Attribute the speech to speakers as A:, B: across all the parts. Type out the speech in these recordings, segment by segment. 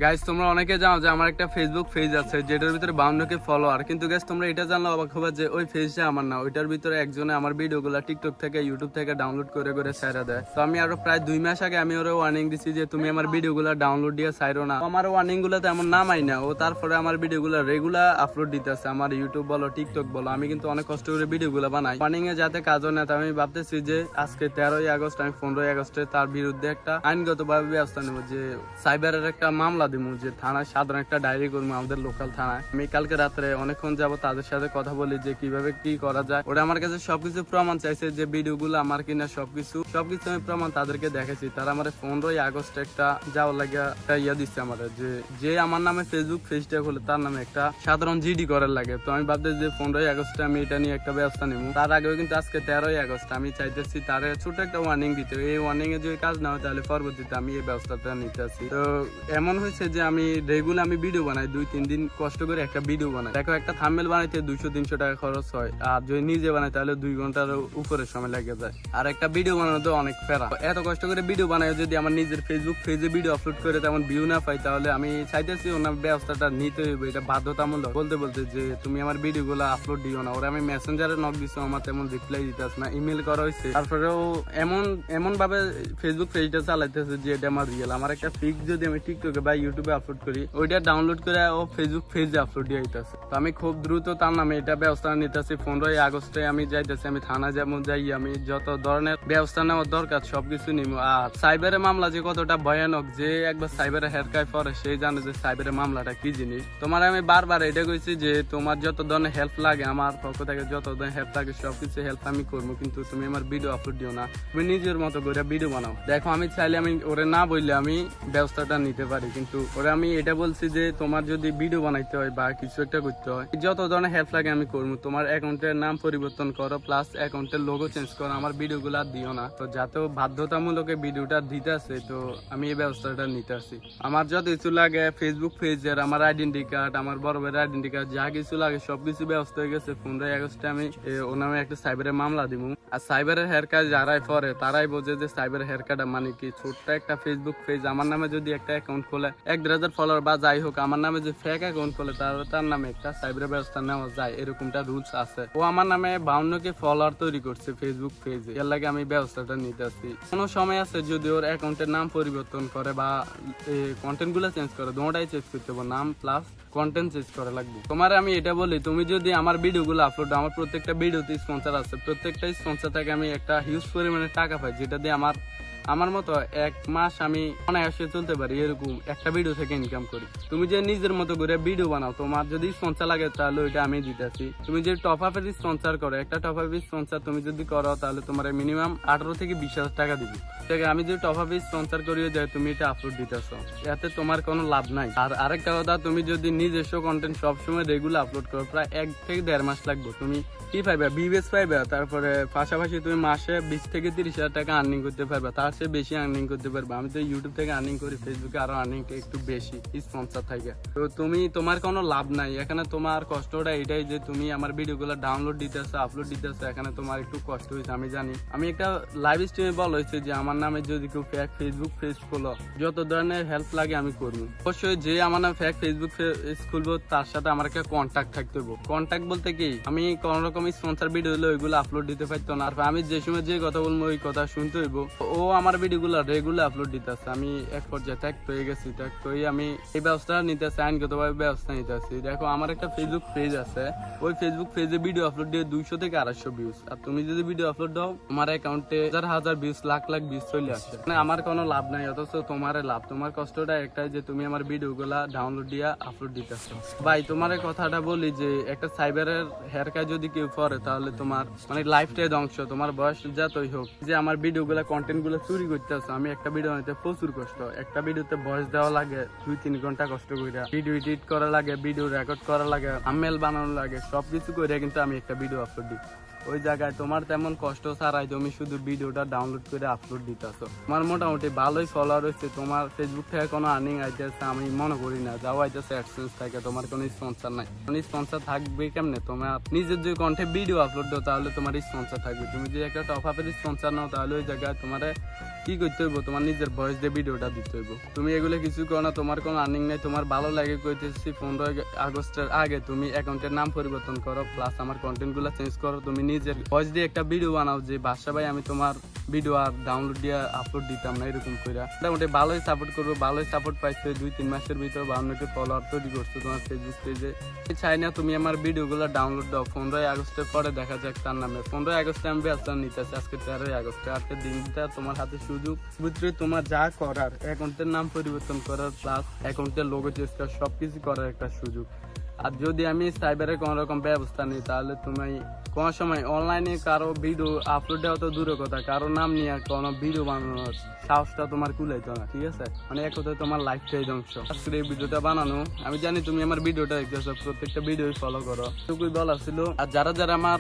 A: Guys তোমরা অনেকে জানো যে আমার একটা ফেসবুক পেজ আছে যেটার ভিতরে 52K ফলোয়ার, কিন্তু গাইস তোমরা এটা জানলে অবাক হবে যে ওই পেজটা আমার না, ওইটার ভিতরে একজনে আমার ভিডিওগুলো টিকটক থেকে ইউটিউব থেকে ডাউনলোড করে করে ছাইরা দেয়। তো আমি আরো প্রায় 2 মাস আগে আমি ওরে ওয়ার্নিং দিছি যে তুমি আমার ভিডিওগুলো ডাউনলোড দিয়ে ছাইরো না। আমার ওয়ার্নিং গুলো তেমন নামাই না, ও তারপরে আমার ভিডিওগুলো রেগুলার আপলোড দিতেছে আমার ইউটিউব বলো টিকটক বলো। আমি কিন্তু অনেক কষ্ট করে ভিডিওগুলো বানাই, ওয়ার্নিং এ যাতে কাজও না। আমি ভাবতেছি যে আজকে 13ই আগস্ট আমি 15ই আগস্টে তার বিরুদ্ধে একটা আইনগতভাবে ব্যবস্থা নেবো, যে সাইবারের একটা মামলা দিব, যে থানায় সাধারণ একটা ডায়েরি করবো আমাদের লোকাল থানায়। আমি কালকে রাত্রে অনেকক্ষণ যাবো তাদের সাথে কথা বলি যে কিভাবে কি করা যায়। ওরা আমার কাছে সবকিছু প্রমাণ চাইছে, যে ভিডিও গুলো আমার কিনা সবকিছু আমি প্রমাণ তাদেরকে দেখেছি। তারা আমার 15ই আগস্ট একটা যাওয়ার লাগে একটা ইয়া দিচ্ছে আমার, যে আমার নামে ফেসবুক পেজটা খুলে তার নামে একটা সাধারণ জিডি করার লাগে। তো আমি ভাবতেছি যে 15ই আগস্টে আমি এটা নিয়ে একটা ব্যবস্থা নিবো। তার আগেও কিন্তু আজকে 13ই আগস্ট আমি চাইতেছি তারে ছোট একটা ওয়ার্নিং দিতে। এই ওয়ার্নিং এ যদি কাজ না হয় তাহলে পরবর্তীতে আমি এই ব্যবস্থাটা নিতে আসি। তো এমন হয়েছে যে আমি রেগুলার আমি ভিডিও বানাই, 2-3 দিন কষ্ট করে একটা ভিডিও বানাই। দেখো একটা থাম্বনেল বানাইতে 200-300 টাকা খরচ হয়, আর যদি নিজে বানাই তাহলে 2 ঘন্টার উপরে সময় লেগে যায়। আর একটা ভিডিও বানানো অনেক ফেরা, এত কষ্ট করে ভিডিও বানাই যদি আমার নিজের ফেসবুক পেজে ভিডিও আপলোড করে তেমন ভিউ না পাই, তাহলে আমি চাইতেছি ওনার ব্যবস্থাটা নিতে হইবে। এটা বাধ্যতামূলক বলতে যে তুমি আমার ভিডিও গুলো আপলোড দিও না। ওরা আমি মেসেঞ্জারে নক দিচ্ছি, আমার তেমন রিপ্লাই দিতেছে না, ইমেল করা হয়েছে। তারপরেও এমন ভাবে ফেসবুক পেজটা চালাইতেছে যে এটা আমার রিয়েল। আমার একটা পিক যদি আমি টিকটকে বা ইউটিউবে আপলোড করি, ওইটা ডাউনলোড করে ও ফেসবুক পেজে আপলোড দিয়ে দিতেছে। তো আমি খুব দ্রুত তার নামে এটা ব্যবস্থা নিতেছি। 15ই আগস্টে আমি যাইতেছি, আমি থানা যেমন যাই, আমি যত ধরনের ব্যবস্থা নেওয়ার দরকার সবকিছু নিব। আর সাইবারের মামলা যে কতটা ভয়ানক, যে একবার সাইবারে হেরকায় পরে সেই জানে যে সাইবারের মামলাটা কি জিনিস। তোমার আমি বারবার এটা কইছি যে তোমার যত ধরনের হেল্প লাগে আমার পক্ষ থেকে, যত ধরনের হেল্প লাগে সবকিছু হেল্প আমি করবো, কিন্তু তুমি আমার ভিডিও আপলোড দিও না। তুমি নিজের মতো করে ভিডিও বানাও। দেখো আমি চাইলে আমি ওরে না বললে আমি ব্যবস্থাটা নিতে পারি, কিন্তু ওরে আমি এটা বলছি যে তোমার যদি ভিডিও বানাইতে হয় বা কিছু একটা করতে হয়, যত ধরনের হেল্প লাগে আমি করবো। তোমার অ্যাকাউন্টের নাম পরিবর্তন করো, প্লাস অ্যাকাউন্টের লোগো চেঞ্জ করো, আমার ভিডিও গুলা দিও না। তো যাতে বাধ্যতামূলক ভিডিওটা দিতে আছে, তো আমি এই ব্যবস্থাটা নিতে আসি। আমার যত কিছু লাগে ফেসবুক পেজের, আমার আইডেন্টি কার্ড, আমার বড় ভাইয়ের আইডেন্টি কার্ড, যা কিছু লাগে সবকিছু ব্যবস্থা হয়ে গেছে। 15ই আগস্টে আমি ওর নামে একটা সাইবারের মামলা দিব। আর সাইবারের হেরকাজ যারাই পরে তারাই বোঝে যে সাইবারের হেরকাটা মানে কি। ছোট্ট একটা ফেসবুক পেজ আমার নামে যদি একটা অ্যাকাউন্ট খোলে 1-1,000 ফলোয়ার বা যাই হোক, আমার নামে যে ফেক অ্যাকাউন্ট খোলে তার নামে একটা সাইবারের ব্যবস্থা নেওয়া যায়, এরকমটা রুলস আছে। ও আমার নামে 52K ফলোয়ার তৈরি করছে ফেসবুক পেজে, এর লাগে আমি ব্যবস্থাটা নিতে আসি। কোনো সময় আছে যদি ওর অ্যাকাউন্টের নাম পরিবর্তন করে বা কন্টেন্ট গুলো চেঞ্জ করে, দুটোটাই চেঞ্জ করতে হবে, নাম প্লাস কন্টেন্ট চেঞ্জ করা লাগবে। তোমার আমি এটা বলি, তুমি যদি আমার ভিডিও গুলো আপলোড, আমার প্রত্যেকটা ভিডিওতে স্পন্সর আছে, প্রত্যেকটা স্পন্সর থেকে আমি একটা হিউজ পরিমাণে টাকা পাই, যেটা দিয়ে আমার মতো 1 মাস আমি অনায়াসে চলতে পারি, এরকম একটা ভিডিও থেকে ইনকাম করি। তুমি যে নিজের মতো করে ভিডিও বানাও, তোমার যদি স্পন্সর লাগে তাহলে ওইটা আমি দিতেছি। তুমি যে টপ আপের স্পন্সর করো, একটা টপ আপের স্পন্সর তুমি যদি করো তাহলে তোমার মিনিমাম 18 থেকে 20,000 টাকা দিবি। আমি যদি টপ আপের স্পন্সর করিয়ে যাই, তুমি এটা আপলোড দিতেছো, এতে তোমার কোনো লাভ নাই। আর আরেকটা কথা, তুমি যদি নিজস্ব কন্টেন্ট সবসময় রেগুলার আপলোড করো, প্রায় 1 থেকে 1.5 মাস লাগবে, তুমি কি পাইবা, ভিউজ পাইবা। তারপরে পাশাপাশি তুমি মাসে 20 থেকে 30,000 টাকা আর্নিং করতে পারবা, তার চেয়ে বেশি আর্নিং করতে পারবা। আমি তো ইউটিউব থেকে আর্নিং করি, ফেসবুকে আরো আর্নিংটা একটু বেশি স্পন্সর থাকে। তো তোমার কোনো লাভ নাই এখানে। তোমার কষ্টটা এটাই যে তুমি আমার ভিডিওগুলো ডাউনলোড দিতেছো, আপলোড দিতেছো, এখানে তোমার একটু কষ্ট হয়েছে আমি জানি। আমি একটা লাইভ স্ট্রিমে বলা হয়েছে যে আমার নামে যদি কেউ ফেক ফেসবুক পেজ খোলো, যত ধরনের হেল্প লাগে আমি করবো। অবশ্যই যে আমার নামে ফেক ফেসবুক পেজ খুলবো তার সাথে আমার একটা কন্ট্যাক্ট থাকতে হবে। কন্ট্যাক্ট বলতে কি, আমি কোন রকম স্পন্সর ভিডিও হলে ওইগুলো আপলোড দিতে পারতো না। আর আমি যে সময় যে কথা বলবো ওই কথা শুনতে হইব। ও আমার ভিডিওগুলো রেগুলার আপলোড দিতেছে, আমি এক পর্যায়ে ট্যাগ পেয়ে গেছি। ট্যাগ পেয়ে আমি এই ব্যবস্থা নিতেছি, আইনগতভাবে ব্যবস্থা নিতেছি। দেখো আমার একটা ফেসবুক পেজ আছে, ওই ফেসবুক পেজে ভিডিও আপলোড দিয়ে 200 থেকে 250 ভিউজ। আর তুমি যদি ভিডিও আপলোড দাও, তোমার অ্যাকাউন্টে হাজার ভিউজ, লাখ ভিউজ চলে আসে। মানে আমার কোনো লাভ নাই, অথচ তোমার লাভ। তোমার কষ্টটা একটাই যে তুমি আমার ভিডিওগুলা ডাউনলোড দিয়ে আপলোড দিতেছো। ভাই তোমার কথাটা বলি যে একটা সাইবারের হেরকায় যদি কেউ করে, তাহলে তোমার মানে লাইফটাই ধ্বংস। তোমার বয়স যতই হোক, যে আমার ভিডিওগুলা কন্টেন্ট গুলো চুরি করতেছে, আমি একটা ভিডিও নিতে প্রচুর কষ্ট। একটা ভিডিওতে ভয়েস দেওয়া লাগে 2-3 ঘন্টা কষ্ট করে, ভিডিও এডিট করা লাগে, ভিডিও রেকর্ড করা লাগে, থাম্বনেল বানানো লাগে, সবকিছু করে কিন্তু আমি একটা ভিডিও আপলোড দিই। ওই জায়গায় তোমার তেমন কষ্ট ছাড়াই তুমি শুধু ভিডিওটা ডাউনলোড করে আপলোড দিতেছো। তোমার মোটামুটি ভালোই ফলোয়ার হচ্ছে, তোমার ফেসবুক থেকে কোনো আর্নিং আইতেছে আমি মনে করি না। যাও আইতেছে অ্যাডসেন্স থেকে, তোমার কোনো স্পন্সর নাই। কোনো স্পন্সর থাকবে কেমনে? তোমার নিজের যে কন্টেন্ট ভিডিও আপলোড দাও তাহলে তোমার স্পন্সর থাকবে। তুমি যদি একটা টপ আপের স্পন্সর নাও, তাহলে ওই জায়গায় তোমার কি করতে হইব, তোমার নিজের ভয়েস দিয়ে ভিডিওটা দিতে হইব। তুমি এগুলো কিছু করো না, তোমার কোনো আর্নিং নাই, তোমার ভালো লাগে কইতেছি 15 আগস্টের আগে তুমি অ্যাকাউন্টের নাম পরিবর্তন করো, প্লাস আমার কন্টেন্টগুলো চেঞ্জ করো। তুমি নিজের ভয়েস দিয়ে একটা ভিডিও বানাও যে বাসা ভাই আমি তোমার ভিডিও আর ডাউনলোড দিয়ে আপলোড দিতাম না, এরকম কইরা মোটামুটি ভালোই সাপোর্ট করবো। ভালোই সাপোর্ট পাইছে, 2-3 মাসের ভিতরে 52কে ফলোয়ার তৈরি করছো তোমার ফেসবুক পেজে। চাই না তুমি আমার ভিডিওগুলো ডাউনলোড দাও 15 আগস্টের পরে, দেখা যাক তার নামে। 15 আগস্টে আমি ব্যস্ত নিতেছি, আজকে 13 আগস্টে, আজকে দিনটা তোমার হাতে সুযোগ বুঝতে, তোমার যা করার অ্যাকাউন্টের নাম পরিবর্তন করার, প্লাস অ্যাকাউন্টের লোগো চেঞ্জ করার, সবকিছু করার একটা সুযোগ। আর যদি আমি সাইবারে কোনো রকম ব্যবস্থা নিই, তাহলে তুমি কোনো সময় অনলাইনে কারো ভিডিও আপলোড দেওয়া তো দূরের কথা, কারো নাম নিয়ে কোনো ভিডিও বানানোর সাহসটা তোমার কুলাইতো না, ঠিক আছে? মানে এক কথায় তোমার লাইফটাই ধ্বংস। আজকে এই ভিডিওটা বানানো, আমি জানি তুমি আমার ভিডিওটা দেখতেছো, প্রত্যেকটা ভিডিও ফলো করো, এটুকুই বলা ছিল। আর যারা যারা আমার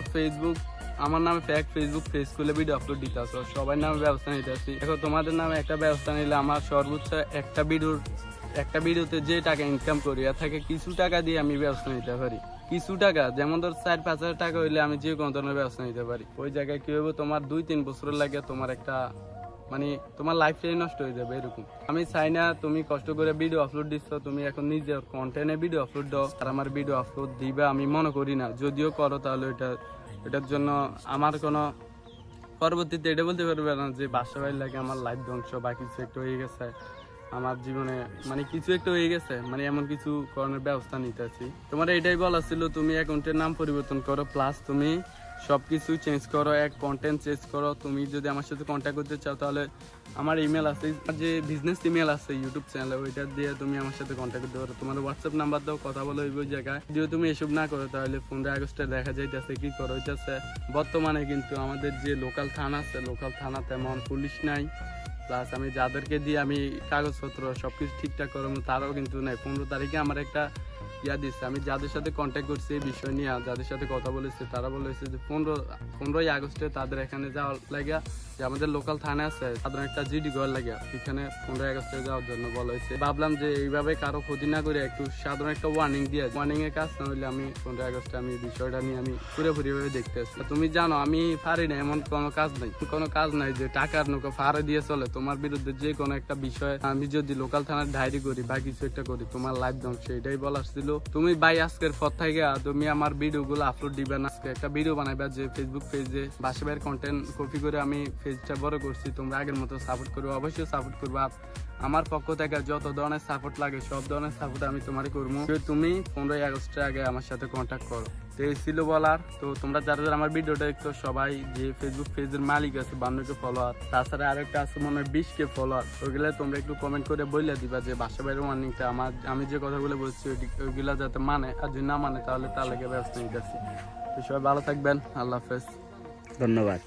A: আমার নামে ফেক ফেসবুক পেজ খুলে ভিডিও আপলোড দিতে আসো, সবার নামে ব্যবস্থা নিতে আসি। দেখো তোমাদের নামে একটা ব্যবস্থা নিলে আমার সর্বোচ্চ একটা ভিডিওতে যে টাকা ইনকাম করি এর থেকে কিছু টাকা দিয়ে আমি ব্যবস্থা নিতে পারি। কিছু টাকা, যেমন ধর 4-5 হাজার টাকা হইলে আমি যে কোনো ধরনের ব্যবস্থা নিতে পারি। ওই জায়গায় কি হইব, তোমার 2-3 বছর লাগে, তোমার একটা মানে তোমার লাইফটাই নষ্ট হয়ে যাবে এরকম। আমি চাই না তুমি কষ্ট করে ভিডিও আপলোড দিচ্ছ, তুমি এখন নিজের কন্টেন্টে ভিডিও আপলোড দাও আর আমার ভিডিও আপলোড দিবে আমি মনে করি না। যদিও করো তাহলে এটার জন্য আমার কোনো পরবর্তীতে এটা বলতে পারবে না যে বাসা বাড়ি লাগে আমার লাইফ ধ্বংস বা কিছু একটা হয়ে গেছে আমার জীবনে, মানে কিছু একটা হয়ে গেছে, মানে এমন কিছু করানোর ব্যবস্থা নিতেছি। তোমার এটাই বলা ছিল, তুমি অ্যাকাউন্টের নাম পরিবর্তন করো, প্লাস তুমি সবকিছু চেঞ্জ করো, কন্টেন্ট চেঞ্জ করো। তুমি যদি আমার সাথে কন্ট্যাক্ট করতে চাও তাহলে আমার ইমেল আছে, যে বিজনেস ইমেল আছে ইউটিউব চ্যানেলে, ওইটা দিয়ে তুমি আমার সাথে কন্ট্যাক্ট করতে পারো। তোমার হোয়াটসঅ্যাপ নাম্বার দাও, কথা বলো ওই জায়গায়। যদি তুমি এসব না করো তাহলে 15 আগস্টে দেখা যাইতেছে কি করো হইতেছে। বর্তমানে কিন্তু আমাদের যে লোকাল থানা আছে, লোকাল থানা তেমন পুলিশ নাই, প্লাস আমি যাদেরকে দিয়ে আমি কাগজপত্র সবকিছু ঠিকঠাক করবো তারাও কিন্তু নাই। 15 তারিখে আমার একটা দিচ্ছে, আমি যাদের সাথে কন্ট্যাক্ট করছি এই বিষয় নিয়ে, যাদের সাথে কথা বলেছে তারা বলেছে যে 15 আগস্টে তাদের এখানে যাওয়ার লাগে, যে আমাদের লোকাল থানা আছে সাধারণ একটা জিডি ঘর লাগে, এখানে 15 আগস্টে যাওয়ার জন্য বলা হয়েছে। ভাবলাম যে এইভাবে কারো ক্ষতি না করে একটু সাধারণ একটা ওয়ার্নিং দিয়ে, ওয়ার্নিং এর কাজ না হলে আমি 15 আগস্টে আমি বিষয়টা নিয়ে আমি পুরোপুরি ভাবে দেখতে আসছি। তুমি জানো আমি পারি না, এমন কোনো কাজ নাই যে টাকার নৌকা ফারে দিয়ে চলে। তোমার বিরুদ্ধে যে কোনো একটা বিষয় আমি যদি লোকাল থানার ডায়েরি করি বা কিছু একটা করি, তোমার লাইফ ধ্বংস, এটাই বলার ছিল। তুমি ভাই আজকের পর থেকে তুমি আমার ভিডিও গুলো আপলোড দিবে না, আজকে একটা ভিডিও বানাইবা যে ফেসবুক পেজে বাসা ভাইয়ের কন্টেন্ট কপি করে আমি পেজটা বড় করছি। তোমরা আগের মতো সাপোর্ট করবো, অবশ্যই সাপোর্ট করবো। আমার পক্ষ থেকে যত ধরনের সাপোর্ট লাগে সব ধরনের সাপোর্ট আমি তোমারই করবো। তুমি 15 আগস্টের আগে আমার সাথে কন্ট্যাক্ট করো। তো এই ছিল বলার। তো তোমরা যারা যারা আমার ভিডিওটা দেখছো সবাই, যে ফেসবুক পেজের মালিক আছে 52কে ফলোয়ার, তাছাড়া আরেকটা আছে মনে হয় 20কে ফলোয়ার, ওইগুলো তোমরা একটু কমেন্ট করে বলে দিবা যে বাসা বাইরের ওয়ার্নিংটা আমি যে কথাগুলো বলছি ওইগুলা যাতে মানে, আর যদি না মানে তাহলে তার লেগে ব্যবস্থা নিতেছি। তো সবাই ভালো থাকবেন, আল্লাহ হাফেজ,
B: ধন্যবাদ।